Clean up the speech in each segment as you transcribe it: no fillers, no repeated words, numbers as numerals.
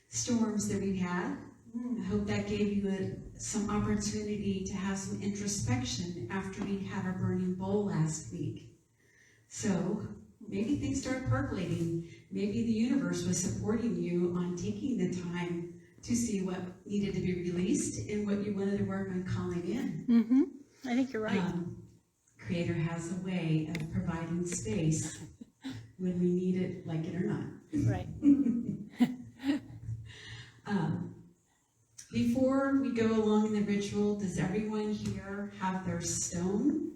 storms that we've had. I hope that gave you some opportunity to have some introspection after we had our burning bowl last week. So maybe things started percolating. Maybe the universe was supporting you on taking the time to see what needed to be released and what you wanted to work on calling in. Mm-hmm. I think you're right. Creator has a way of providing space when we need it, like it or not. Right. Before we go along in the ritual, does everyone here have their stone?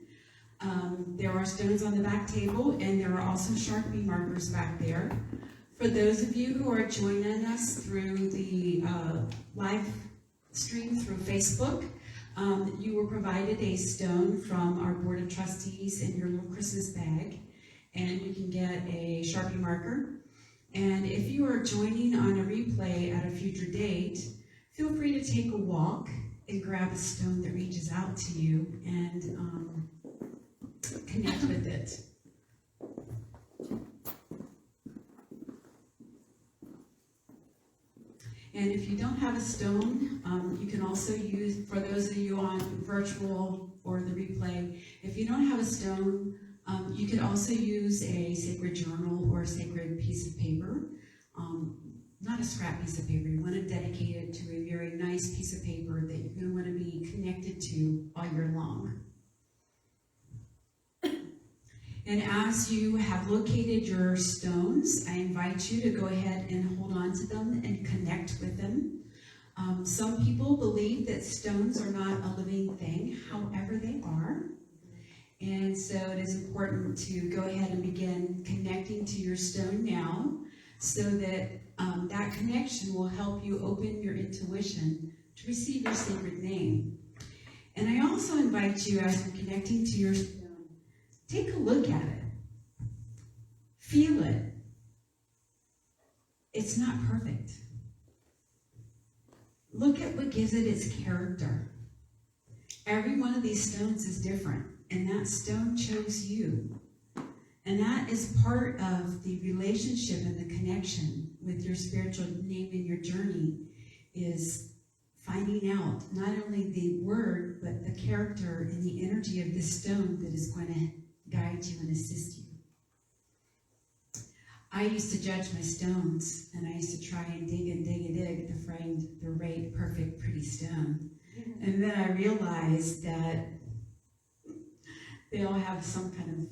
There are stones on the back table, and there are also Sharpie markers back there. For those of you who are joining us through the live stream through Facebook, you were provided a stone from our Board of Trustees in your little Christmas bag, and you can get a Sharpie marker. And if you are joining on a replay at a future date, feel free to take a walk and grab a stone that reaches out to you and connect with it. And if you don't have a stone, you can also use, for those of you on virtual or the replay, if you don't have a stone, you could also use a sacred journal or a sacred piece of paper. Not a scrap piece of paper. You want to dedicate it to a very nice piece of paper that you're going to want to be connected to all year long. And as you have located your stones, I invite you to go ahead and hold on to them and connect with them. Some people believe that stones are not a living thing, however they are. And so it is important to go ahead and begin connecting to your stone now, so that that connection will help you open your intuition to receive your sacred name. And I also invite you, as you're connecting to your stone, take a look at it. Feel it. It's not perfect. Look at what gives it its character. Every one of these stones is different, and that stone chose you. And that is part of the relationship and the connection with your spiritual name in your journey, is finding out not only the word, but the character and the energy of this stone that is going to guide you and assist you. I used to judge my stones, and I used to try and dig and dig and dig to find the right, perfect, pretty stone. And then I realized that they all have some kind of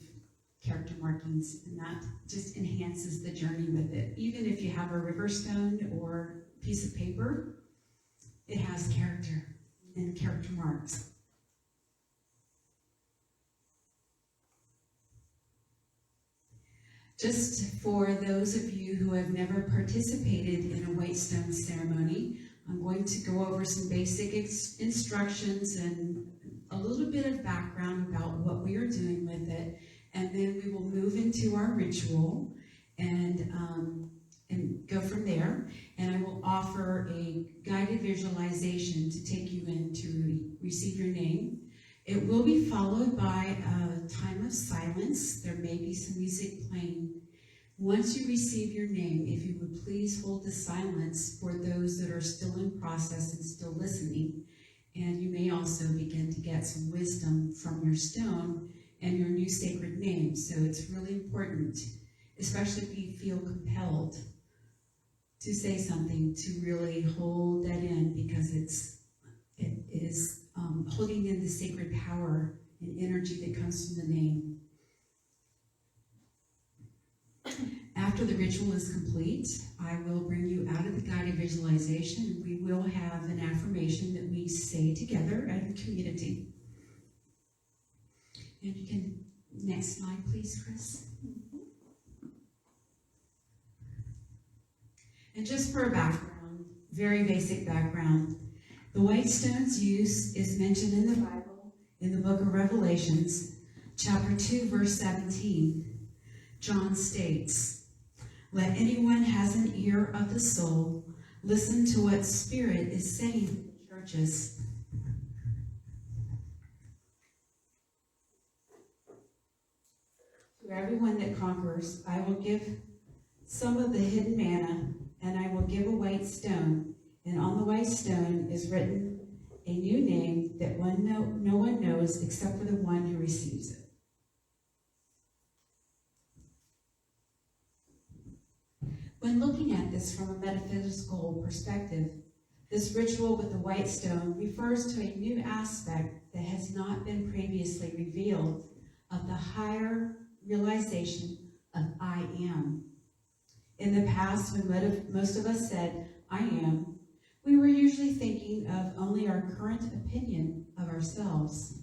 character markings, and that just enhances the journey with it. Even if you have a river stone or piece of paper, it has character and character marks. Just for those of you who have never participated in a white stone ceremony, I'm going to go over some basic instructions and a little bit of background about what we are doing with it, and then we will move into our ritual and go from there. And I will offer a guided visualization to take you in to receive your name. It will be followed by a time of silence. There may be some music playing. Once you receive your name, if you would please hold the silence for those that are still in process and still listening. And you may also begin to get some wisdom from your stone and your new sacred name. So it's really important, especially if you feel compelled to say something, to really hold that in, because it is holding in the sacred power and energy that comes from the name. After the ritual is complete, I will bring you out of the guided visualization. We will have an affirmation that we say together as a community. And you can, next slide please, Chris. And just for a background, very basic background, the white stone's use is mentioned in the Bible, in the book of Revelations, chapter 2, verse 17. John states, "Let anyone has an ear of the soul listen to what Spirit is saying to the churches." To everyone that conquers, I will give some of the hidden manna, and I will give a white white stone, and on the white stone is written a new name that no one knows except for the one who receives it. When looking at this from a metaphysical perspective, this ritual with the white stone refers to a new aspect that has not been previously revealed of the higher realization of I am. In the past, when most of us said, I am, we were usually thinking of only our current opinion of ourselves.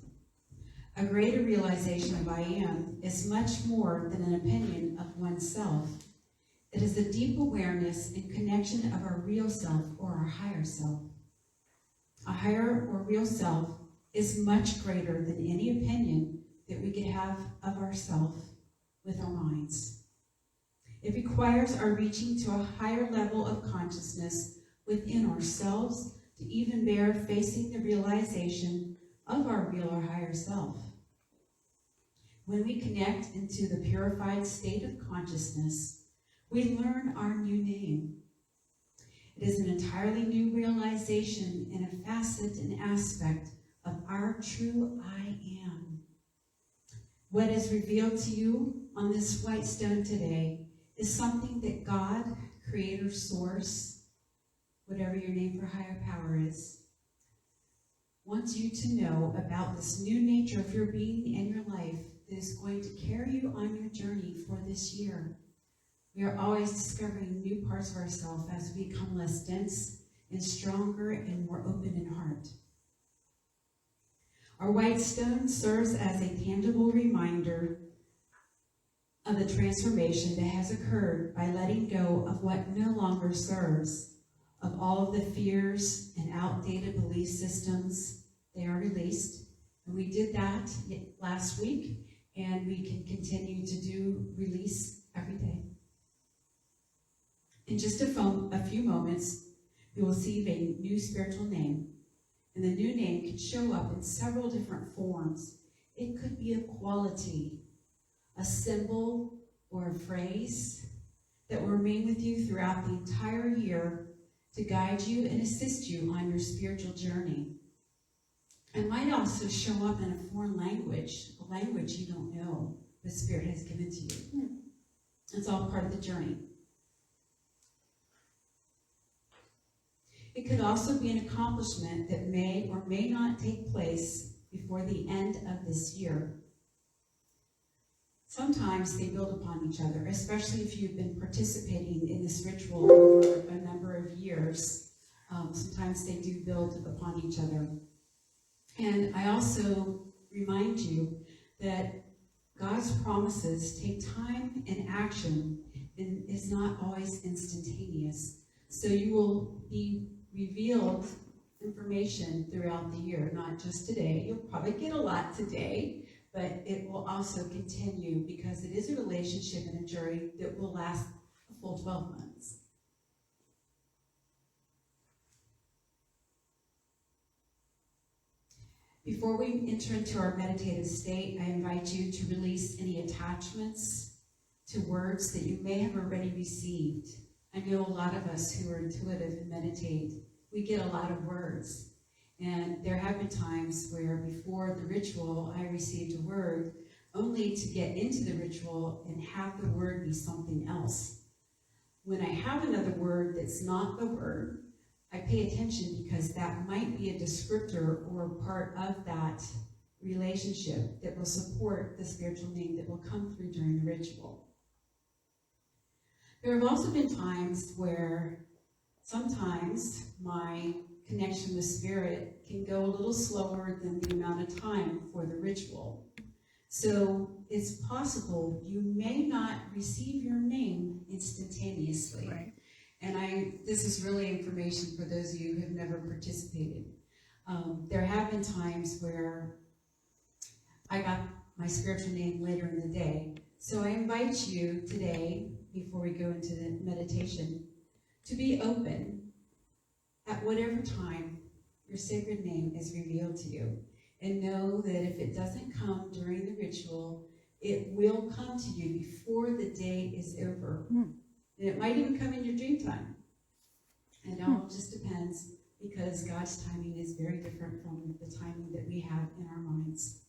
A greater realization of I am is much more than an opinion of oneself. It is a deep awareness and connection of our real self or our higher self. A higher or real self is much greater than any opinion that we could have of ourselves with our minds. It requires our reaching to a higher level of consciousness within ourselves to even bear facing the realization of our real or higher self. When we connect into the purified state of consciousness, we learn our new name. It is an entirely new realization and a facet and aspect of our true I am. What is revealed to you on this white stone today is something that God, Creator, Source, whatever your name for higher power is, wants you to know about this new nature of your being and your life that is going to carry you on your journey for this year. We are always discovering new parts of ourselves as we become less dense and stronger and more open in heart. Our white stone serves as a tangible reminder of the transformation that has occurred by letting go of what no longer serves, of all of the fears and outdated belief systems. They are released. And we did that last week, and we can continue to do release every day. In just a few moments, you will receive a new spiritual name. And the new name can show up in several different forms. It could be a quality, a symbol, or a phrase that will remain with you throughout the entire year to guide you and assist you on your spiritual journey. It might also show up in a foreign language, a language you don't know, the Spirit has given to you. It's all part of the journey. It could also be an accomplishment that may or may not take place before the end of this year. Sometimes they build upon each other, especially if you've been participating in this ritual over a number of years. Sometimes they do build upon each other. And I also remind you that God's promises take time and action and is not always instantaneous. So you will be revealed information throughout the year, not just today. You'll probably get a lot today, but it will also continue because it is a relationship and a journey that will last a full 12 months. Before we enter into our meditative state, I invite you to release any attachments to words that you may have already received. I know a lot of us who are intuitive and meditate, we get a lot of words. And there have been times where before the ritual, I received a word only to get into the ritual and have the word be something else. When I have another word that's not the word, I pay attention because that might be a descriptor or part of that relationship that will support the spiritual name that will come through during the ritual. There have also been times where sometimes my connection with spirit can go a little slower than the amount of time for the ritual. So it's possible you may not receive your name instantaneously. Right. And this is really information for those of you who have never participated. There have been times where I got my spiritual name later in the day. So I invite you today, before we go into the meditation, to be open at whatever time your sacred name is revealed to you. And know that if it doesn't come during the ritual, it will come to you before the day is over. And it might even come in your dream time. It all just depends, because God's timing is very different from the timing that we have in our minds.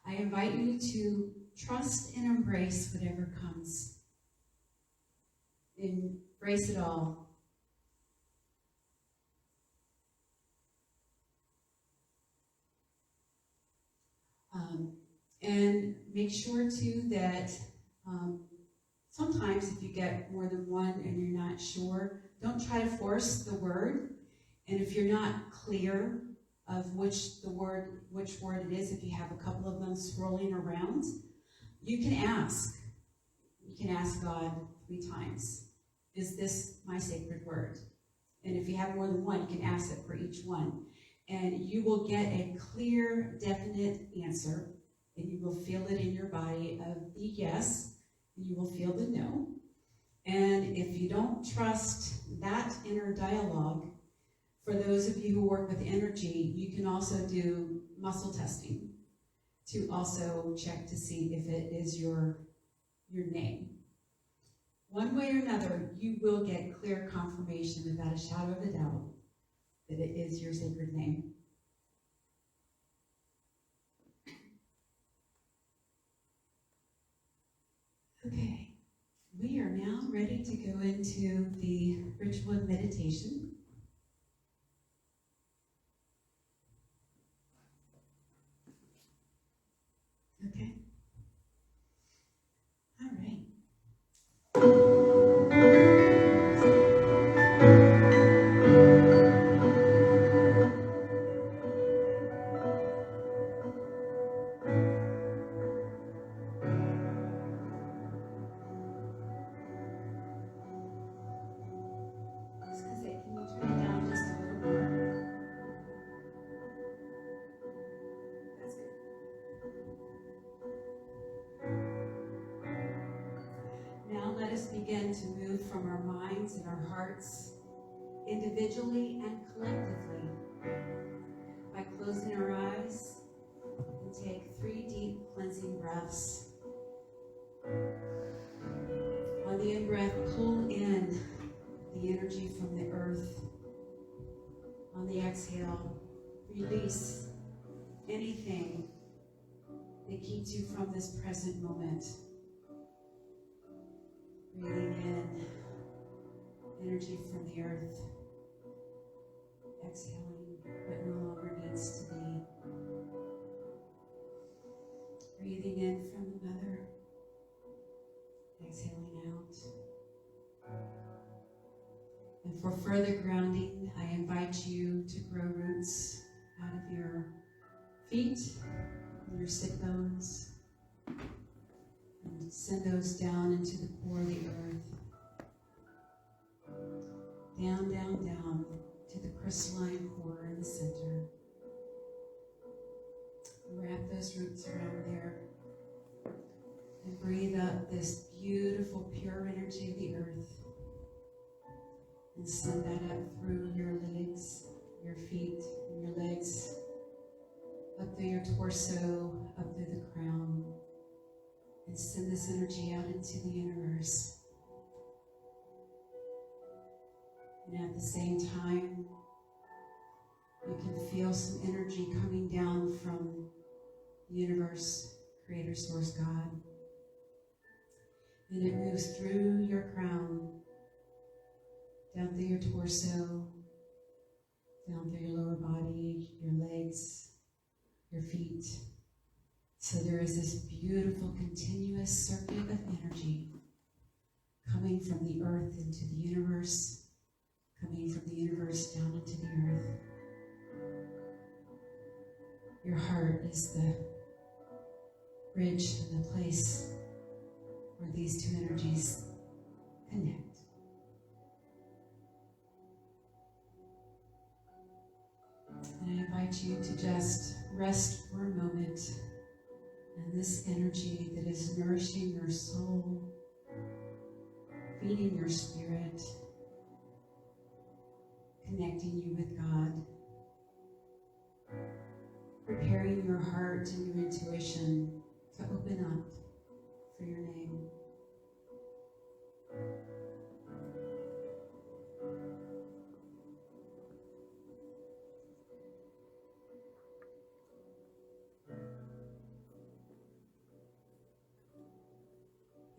I invite you to trust and embrace whatever comes. Embrace it all. And make sure too that sometimes if you get more than one and you're not sure, don't try to force the word. And if you're not clear of which word it is, if you have a couple of them swirling around, you can ask. You can ask God 3 times, is this my sacred word? And if you have more than one, you can ask it for each one. And you will get a clear, definite answer, and you will feel it in your body of the yes, and you will feel the no. And if you don't trust that inner dialogue, for those of you who work with energy, you can also do muscle testing to also check to see if it is your name. One way or another, you will get clear confirmation without a shadow of a doubt that it is your sacred name. Okay, we are now ready to go into the ritual of meditation. Okay. All right. Can you turn it down just a little more? That's good. Now let us begin to move from our minds and our hearts individually and collectively by closing our eyes and take 3 deep cleansing breaths. On the in-breath, pull in the energy from the earth. On the exhale, release anything that keeps you from this present moment. Breathing in energy from the earth. Exhaling what no longer needs to be. Breathing in from the mother. Exhaling out. And for further grounding, I invite you to grow roots out of your feet, your sit bones, and send those down into the core of the earth. Down, down, down to the crystalline core in the center. Wrap those roots around there. And breathe up this beautiful, pure energy of the earth. And send that up through your legs, your feet, and your legs, up through your torso, up through the crown. And send this energy out into the universe. And at the same time, you can feel some energy coming down from the universe, Creator, Source, God. And it moves through your crown, down through your torso, down through your lower body, your legs, your feet. So there is this beautiful continuous circuit of energy coming from the earth into the universe, coming from the universe down into the earth. Your heart is the bridge and the place where these 2 energies connect. And I invite you to just rest for a moment in this energy that is nourishing your soul, feeding your spirit, connecting you with God. preparing your heart and your intuition to open up for your name.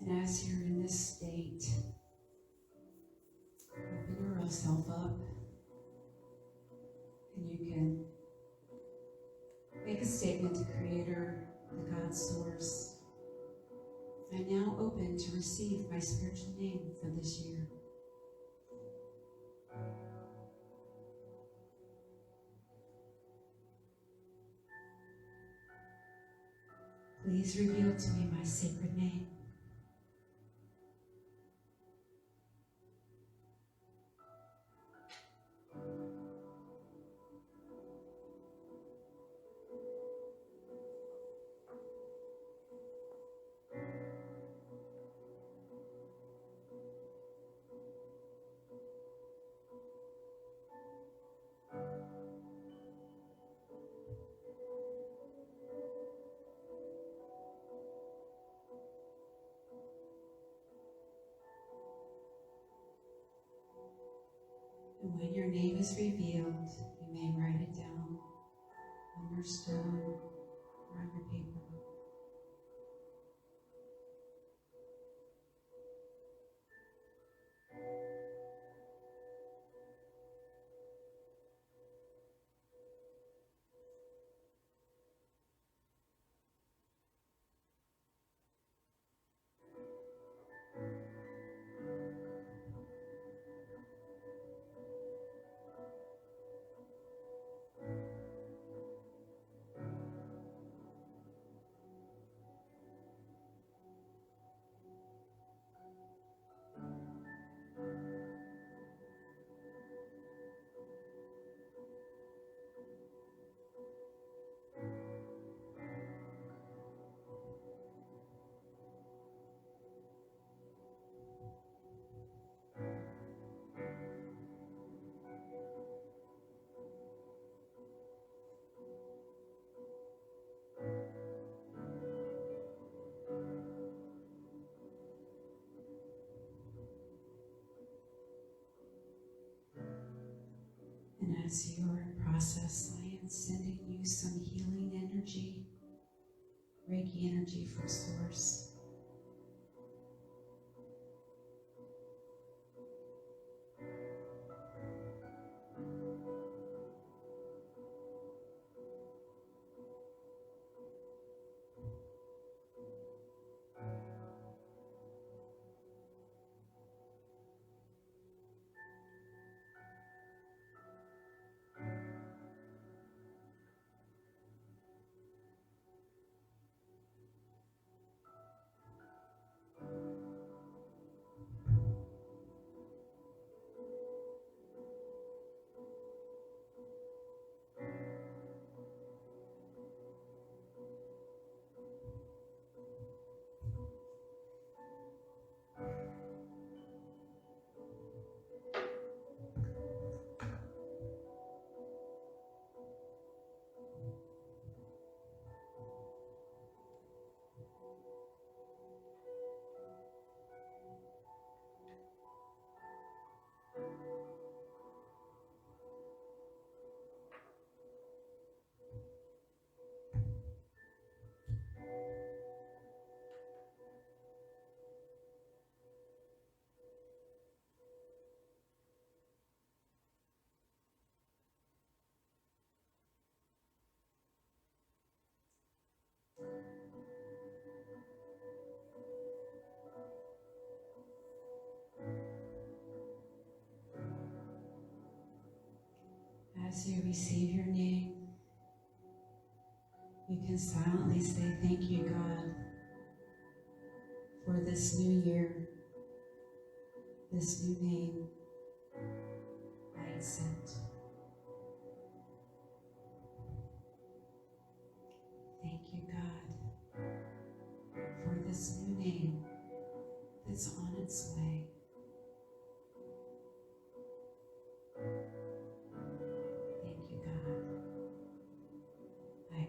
And as you're in this state, open yourself up, and you can make a statement to Creator, the God Source. I now open to receive my spiritual name for this year. Please reveal to me my sacred name. And when your name is revealed, you may write it down on your stone or on your paper. And as you are in process, I am sending you some healing energy, Reiki energy from Source. As you receive your name, you can silently say, "Thank you, God, for this new year, this new name I accept. Thank you, God, for this new name that's on its way. Thank you, God. I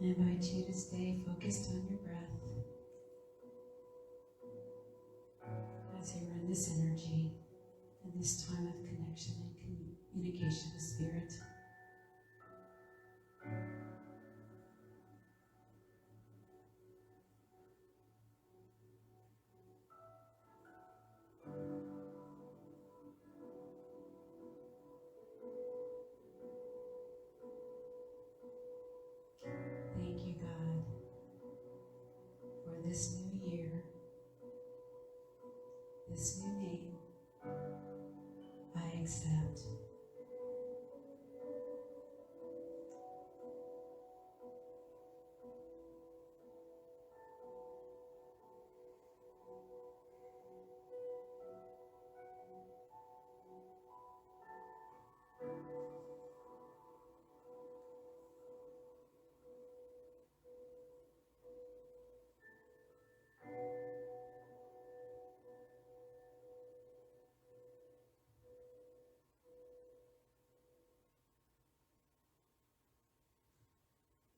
I invite you to stay focused on your breath as you are in this energy and this time of connection and communication with Spirit. Thank you, God, for this new year, this new name I accept.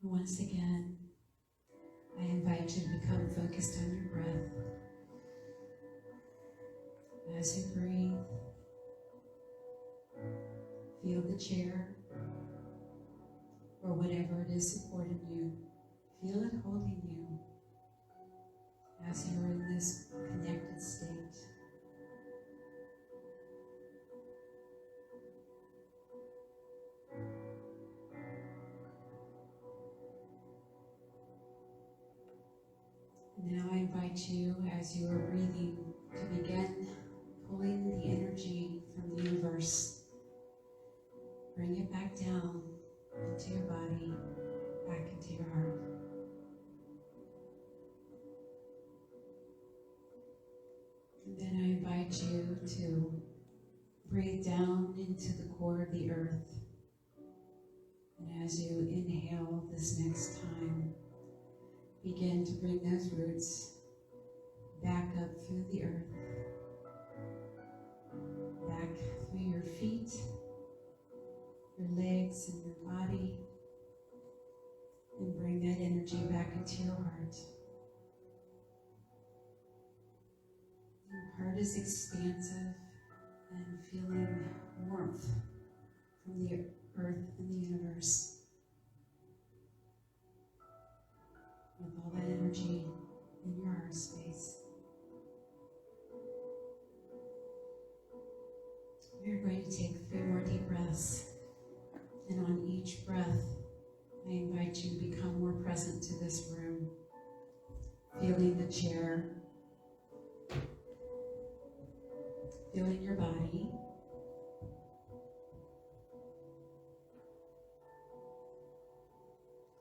Once again, I invite you to become focused on your breath. As you breathe, feel the chair or whatever it is supporting you. Feel it holding you as you are in this connected state. Now I invite you, as you are breathing, to begin pulling the energy from the universe. Bring it back down into your body, back into your heart. And then I invite you to breathe down into the core of the earth. And as you inhale this next time, begin to bring those roots back up through the earth, back through your feet, your legs, and your body, and bring that energy back into your heart. Your heart is expansive and feeling warmth from the earth and the universe. With all that energy in your heart space. We're going to take 3 more deep breaths. And on each breath, I invite you to become more present to this room. Feeling the chair. Feeling your body.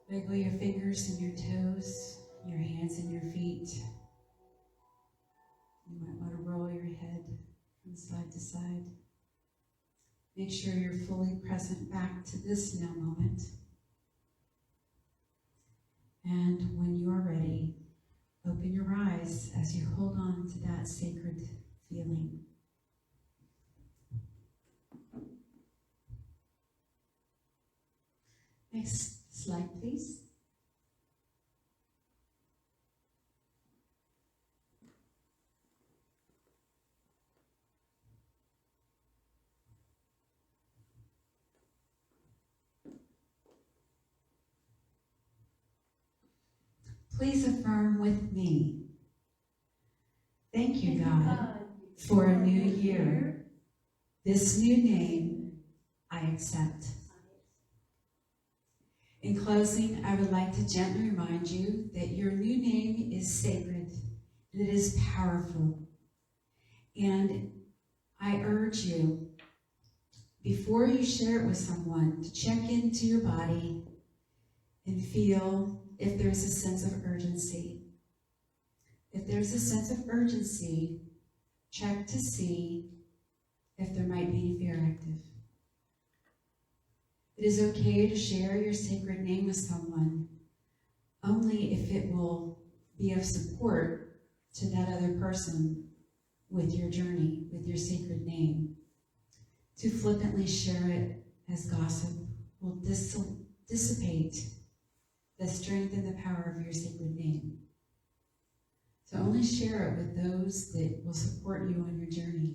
Wiggle your fingers and your toes, your hands and your feet. You might want to roll your head from side to side. Make sure you're fully present back to this now moment. And when you are ready, open your eyes as you hold on to that sacred feeling. Next slide, please. Please affirm with me. Thank you, God, for a new year. This new name I accept. In closing, I would like to gently remind you that your new name is sacred, and it is powerful. And I urge you, before you share it with someone, to check into your body and feel if there's a sense of urgency. If there's a sense of urgency, check to see if there might be any fear active. It is okay to share your sacred name with someone, only if it will be of support to that other person with your journey, with your sacred name. To flippantly share it as gossip will dissipate the strength and the power of your sacred name. So only share it with those that will support you on your journey.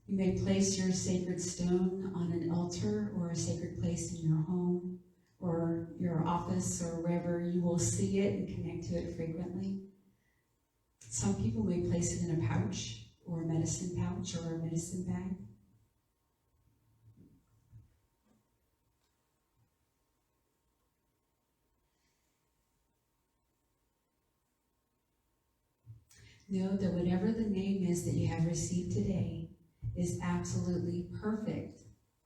You may place your sacred stone on an altar or a sacred place in your home or your office or wherever you will see it and connect to it frequently. Some people may place it in a pouch or a medicine pouch or a medicine bag. Know that whatever the name is that you have received today is absolutely perfect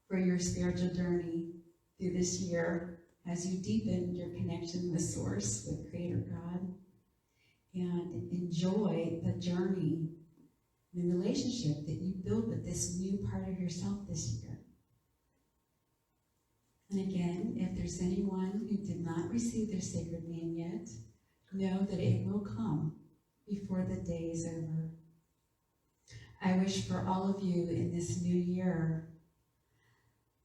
for your spiritual journey through this year as you deepen your connection with Source, with Creator God, and enjoy the journey, the relationship that you build with this new part of yourself this year. And again, if there's anyone who did not receive their sacred name yet, know that it will come before the day is over. I wish for all of you in this new year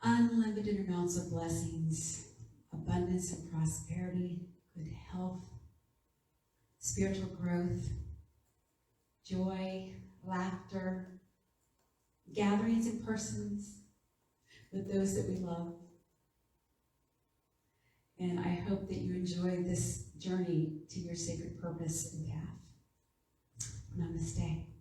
unlimited amounts of blessings, abundance and prosperity, good health, spiritual growth, joy, laughter, gatherings in persons with those that we love. And I hope that you enjoy this journey to your sacred purpose and path. Namaste.